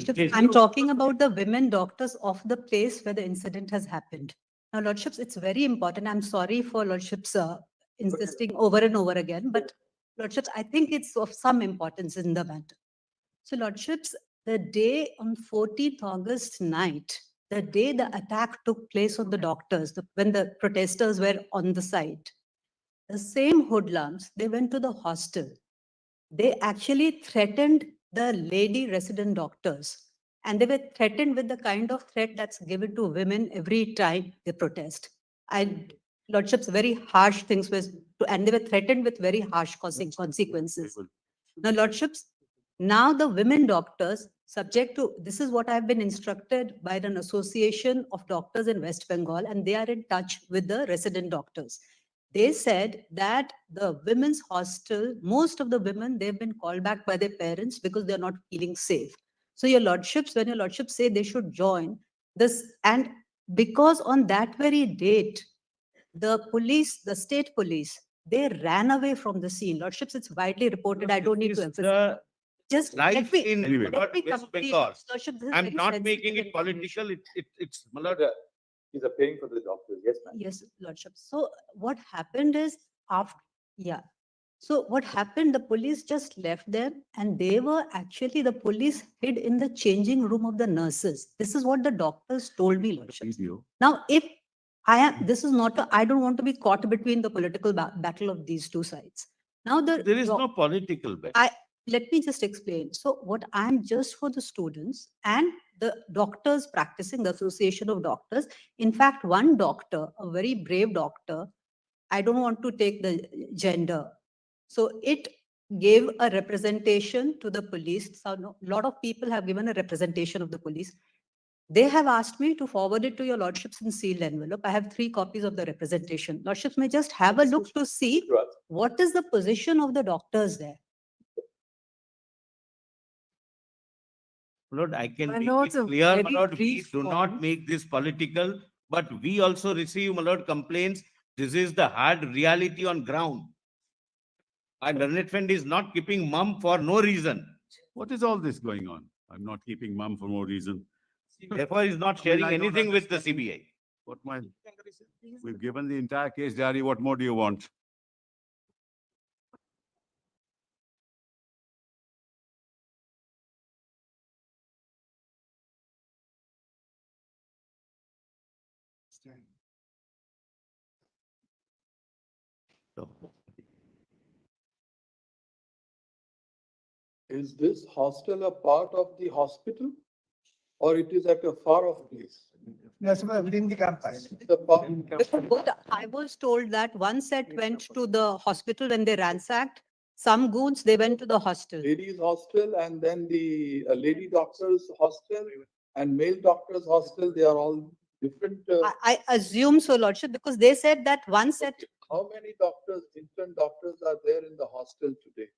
Lordships, I'm talking about the women doctors of the place where the incident has happened. Now, Lordships, it's very important. I'm sorry for Lordships insisting over and over again, but Lordships, I think it's of some importance in the matter. So, Lordships, the day on 14th August night, the day the attack took place on the doctors, when the protesters were on the site, the same hoodlums, they went to the hostel. They actually threatened the lady resident doctors. And they were threatened with the kind of threat that's given to women every time they protest. Lordships, very harsh things was, and they were threatened with very harsh consequences. Now, Lordships, now the women doctors, subject to, this is what I've been instructed by an association of doctors in West Bengal, and they are in touch with the resident doctors. They said that the women's hostel, most of the women, they've been called back by their parents because they're not feeling safe. So your Lordships, when your Lordships say they should join this, and because on that very date, the police, the state police, they ran away from the scene. Lordships, it's widely reported. I don't need to emphasize. Just Life in let me West complete. Bengal. Lordships, this is I'm very not sensitive making it information. political. It's He's appearing for the doctors. Yes, ma'am. Yes, Lordship. So what happened is after, yeah. So what happened, the police just left them and they were actually, the police hid in the changing room of the nurses. This is what the doctors told me, Lordship. Now, if I am, this is not, I don't want to be caught between the political battle of these two sides. Now, there is no political battle. Let me just explain. So what I'm just for the students and the doctors practicing, the Association of Doctors. In fact, one doctor, a very brave doctor, I don't want to take the gender. So it gave a representation to the police. So a lot of people have given a representation of the police. They have asked me to forward it to your Lordships in sealed envelope. I have 3 copies of the representation. Lordships may just have a look to see what is the position of the doctors there. Lord, I can My make lords, it a clear, my very lord, we brief do not point. make this political, but we also receive, my lord, complaints. This is the hard reality on ground. Our learned friend is not keeping mum for no reason. What is all this going on? I'm not keeping mum for no reason. Therefore, he's not sharing I don't anything with the understand. CBI. What my, we've given the entire case diary. What more do you want? Is this hostel a part of the hospital? Or it is at a far off place? Yes, within the campus. The part, But I was told that one set went to the hospital when they ransacked. Some goons, they went to the hostel. ladies hostel and then the lady doctors hostel and male doctors hostel, they are all different. I assume so, Lordship, because they said that one set, How many doctors, intern doctors are there in the hostel today?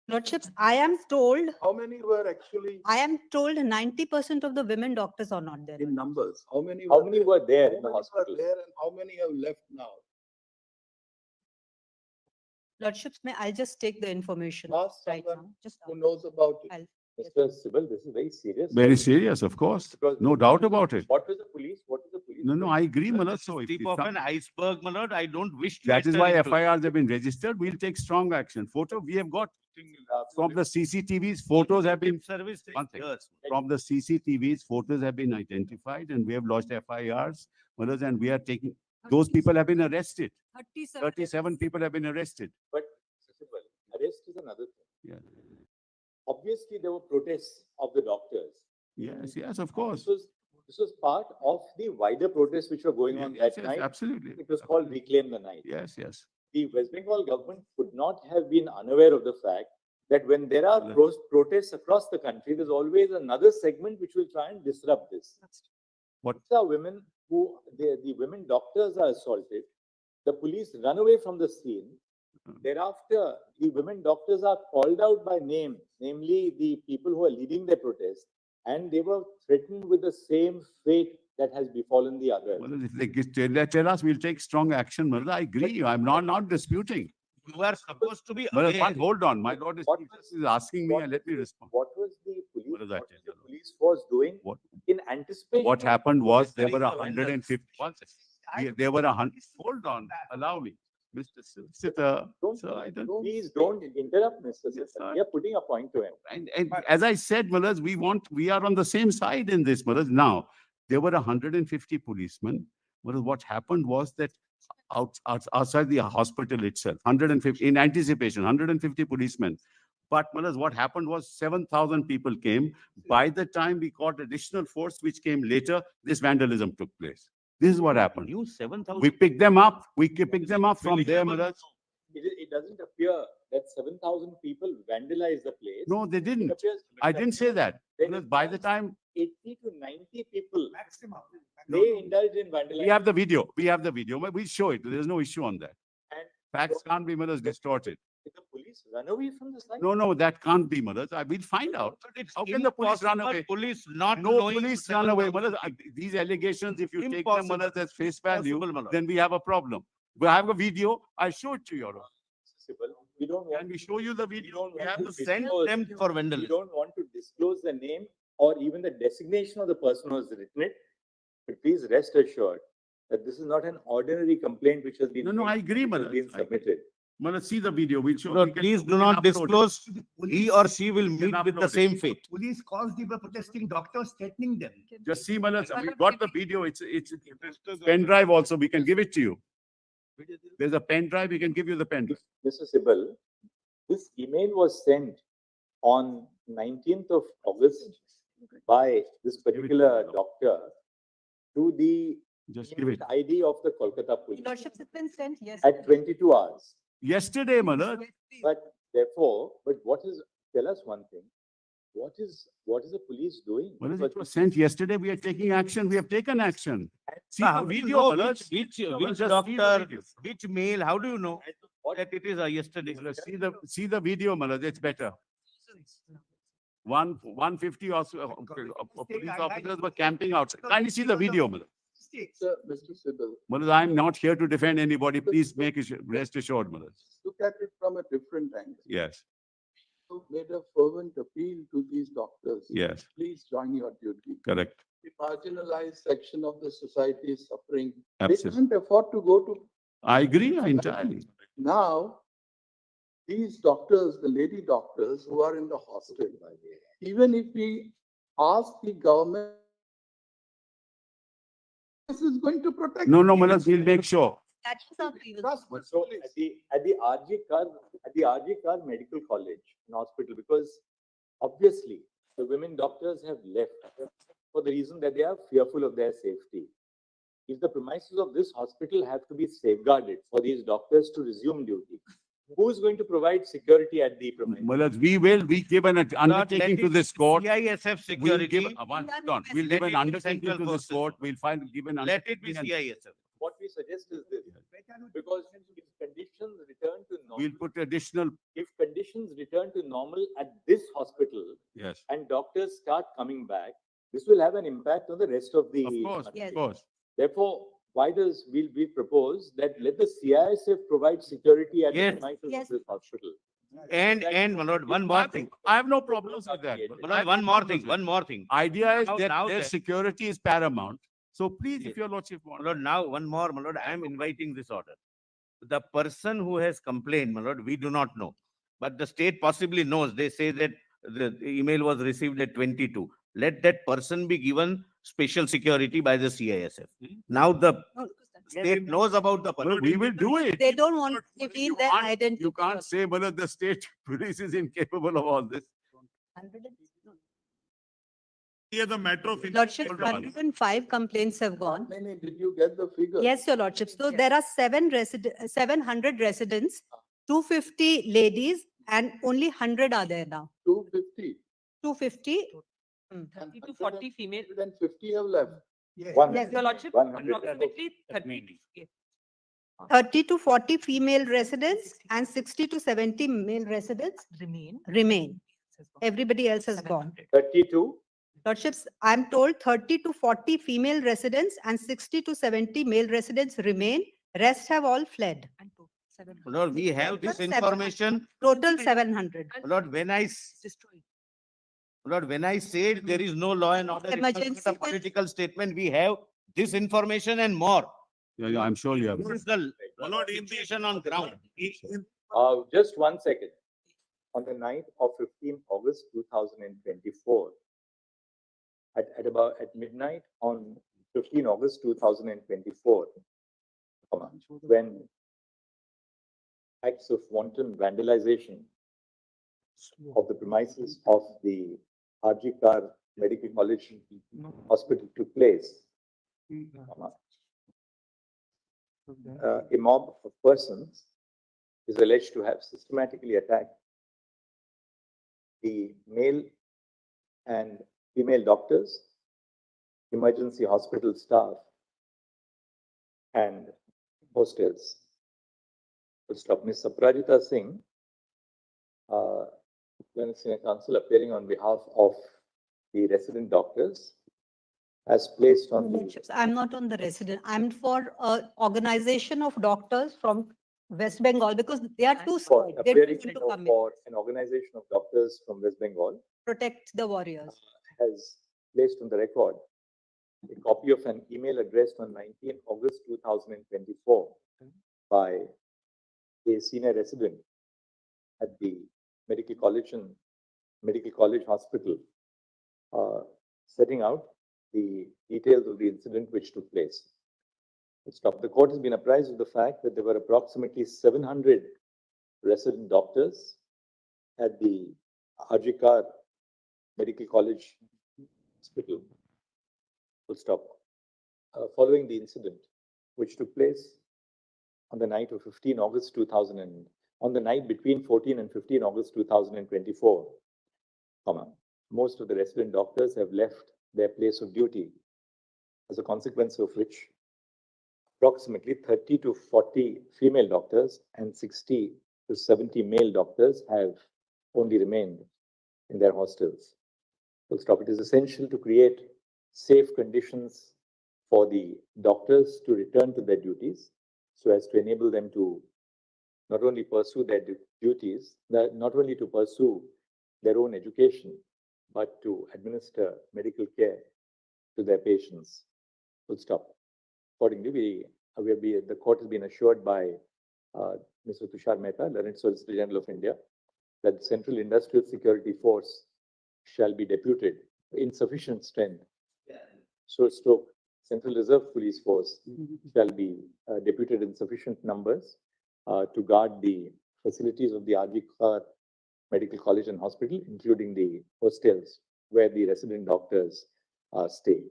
Lordships, I am told How many were actually 90% of the women doctors are not there. in numbers? How many were there in the How many were hospital? there and how many have left now? Lordships, I'll just take the information Ask right someone now. Just who knows about it. I'll- Mr. Sibyl, this is very serious. Very serious, of course. Because No doubt about it. What was the police? What is the police? No, I agree, my lord. This is So if tip it's of some- an iceberg, my lord. I don't wish to. that is enter why into it. FIRs have been registered. We'll take strong action. Photo, we have got from the CCTVs, photos have been, Service takes one second. years. from the CCTVs, photos have been identified and we have lodged FIRs. Madhus, and we are taking, those people have been arrested. 37 people have been arrested. But Mr. Sibyl, arrest is another thing. Yeah. Obviously, there were protests of the doctors. Yes, of course. This was part of the wider protests which were going on Yes, that yes, night. absolutely. It was called Reclaim the Night. Yes. The West Bengal government could not have been unaware of the fact that when there are protests across the country, there's always another segment which will try and disrupt this. What? These are women who, the women doctors are assaulted. The police run away from the scene. Thereafter, the women doctors are called out by name, namely the people who are leading the protest, and they were threatened with the same fate that has befallen the others. Well, if they tell us, we'll take strong action. Madhus, I agree. I'm not disputing. You are supposed to be But aware. hold on. My lord is asking me and let me respond. What was the police? What does that What was tell the you? police force doing What, in anticipation? what of happened was there Destroying were the 150. There were 100. Hold on, allow me. Mr. Solicitor, sir, I don't. Please don't interrupt, Mr. Yes, Sir. sir. We are putting a point to him. And as I said, Malas, we are on the same side in this, Malas. Now, there were 150 policemen. Malas, what happened was that outside the hospital itself, 150, in anticipation, 150 policemen. But Malas, what happened was 7,000 people came. By the time we got additional force, which came later, this vandalism took place. This is what happened. You 7,000. We picked them up. We picked them up from there, Malas. It doesn't appear that 7,000 people vandalized the place. No, they It didn't. appears- I didn't say that. There Malas, is by the around time 80 to 90 people, Maximum. they indulged in vandalism. we have the video, we'll show it. There's no issue on that. And Facts can't be, Malas, distorted. did the police run away from the site? No, that can't be, Malas. We'll find out. How can the police run Impossible away? Police not No knowing police run away, 7,000 Malas. These allegations, if you take them, Impossible. Malas, as face value, Impossible, my lord. then we have a problem. We have a video. I'll show it to you, Your Honor. We don't want. Can we show you the we video? don't We want have to the Send disclose- them for We vandalism. don't want to disclose the name or even the designation of the person who has written it. But please rest assured that this is not an ordinary complaint which has been. No, I agree, which has Manas. been I agree. submitted. Malas, see the video. We'll show. No, we can- please we do can not upload it. disclose. He or she will meet with the upload it. same fate. Police calls the protesting doctors, threatening them. Just see, Malas, we got the video. It's pen drive also. We can give it to you. There's a pen drive. We can give you the pen drive. Mr. Sibal, this email was sent on 19th of August by this particular doctor to the Just give it. ID of the Kolkata police Lordships, it's been sent, yes. at 22 hours. Yesterday, Malas. But therefore, tell us one thing. What is the police doing? Malas, Because it was sent yesterday. We are taking action. We have taken action. See How the do you video, know Malas. which Malas, just see the doctor, video. which mail, how do you know what- that it is yesterday? Malas, see the video, Malas. It's better. 150 also, police officers were camping outside. Kindly see the video, Malas. Sir, Mr. Siddle, Malas, I'm not here to defend anybody. Please make it, rest assured, Malas. look at it from a different angle. Yes, You made a fervent appeal to these doctors. yes, Please join your duty. correct. The marginalized section of the society is suffering. They Absolutely. can't afford to go to. I agree entirely. Now, these doctors, the lady doctors who are in the hospital, even if we ask the government, this is going to protect. No, Malas, we'll make sure. That is our previous. Trust me, So please. at the RG Kar Medical College and Hospital, because obviously the women doctors have left for the reason that they are fearful of their safety. If the premises of this hospital have to be safeguarded for these doctors to resume duty, who is going to provide security at the premises? Malas, we give an undertaking to this court. CISF We'll give, security, hold on, we'll Let give it an be undertaking central to this forces. court. We'll give an. let it be undertaking and CISF. What we suggest is this, because if conditions return to We'll normal, put additional, if conditions return to normal at this hospital yes, and doctors start coming back, this will have an impact on the rest of the. of course, Yes. of course. Therefore, we propose that let the CISF provide security at the Yes. premises of Yes. this hospital. And my lord, one more thing. I have no problems with that. My My lord, one more thing. Idea is Now- that now their that- security is paramount. So please, Yes. if your lordship My wants. lord, now one more, my lord, I am inviting this order. The person who has complained, my lord, we do not know. But the state possibly knows. They say that the email was received at 22. Let that person be given special security by the CISF. Now the No, state knows about the Well, person. we will do it. They don't want to You reveal their can't- identity. You can't say, whether the state police is incapable of all this. 100 and- no. Here the metro. Lordships, 105 complaints have gone. Many, did you get the figure? Yes, your lordships. So there are 700 residents, 250 ladies, and only 100 are there now. 250. 250. 30 to 40 female. 150 have left. Yes. Yes, Your lordship, 100. approximately 30. Yes. 30 to 40 female residents and 60 to 70 male residents remain. Everybody else has gone. 32, Lordships, I'm told 30 to 40 female residents and 60 to 70 male residents remain. Rest have all fled. My lord, we have this Seven. information. Total 700. My lord, when I Lord, when I said there is no law and order, it was not Emergency a will- political statement. We have this information and more. Yeah, I'm sure you have. This is the information on ground. Just 1 second. On the night of 15 August 2024, at midnight on 15 August 2024, when acts of wanton vandalization of the premises of the RG Medical College Hospital took place, a mob of persons is alleged to have systematically attacked the male and female doctors, emergency hospital staff, and hostels. Full stop. Ms. Saprajita Singh, Senior Counsel, appearing on behalf of the resident doctors, has placed on the Lordships, I'm not on the resident. I'm for organization of doctors from West Bengal because they are too for scared. They appearing don't want to come in, for an organization of doctors from West Bengal protect the warriors. has placed on the record a copy of an email addressed on 19 August 2024 by a senior resident at the Medical College Hospital, setting out the details of the incident which took place. Stop. The court has been apprised of the fact that there were approximately 700 resident doctors at the RG Medical College Hospital. Full stop. Following the incident, which took place on the night of 15 August 2000 on the night between 14 and 15 August 2024, most of the resident doctors have left their place of duty, as a consequence of which approximately 30 to 40 female doctors and 60 to 70 male doctors have only remained in their hostels. Full stop. It is essential to create safe conditions for the doctors to return to their duties so as to enable them to not only pursue their duties, not only to pursue their own education, but to administer medical care to their patients. Full stop. Accordingly, the court has been assured by Mr. Tushar Mehta, Learned Solicitor General of India, that the Central Industrial Security Force shall be deputed in sufficient strength. So, Central Reserve Police Force shall be deputed in sufficient numbers to guard the facilities of the RG Medical College and Hospital, including the hostels where the resident doctors stay.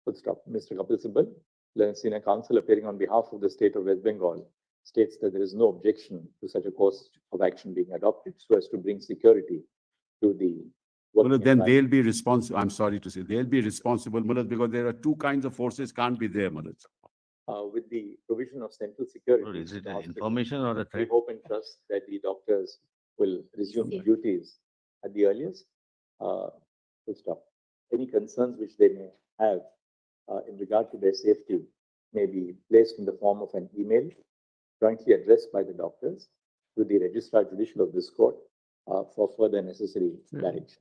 Full stop. Mr. Kapil Sibal, Senior Counsel, appearing on behalf of the state of West Bengal, states that there is no objection to such a course of action being adopted so as to bring security to the Well, then they'll be responsible. I'm sorry to say, they'll be responsible, Mulad, because there are two kinds of forces can't be there, Mulad. With the provision of central security. Lord, is it the an hospital, information or a we threat? hope and trust that the doctors will resume duties at the earliest. Full stop. Any concerns which they may have in regard to their safety may be placed in the form of an email jointly addressed by the doctors to the Registrar Judicial of this court for further necessary directions.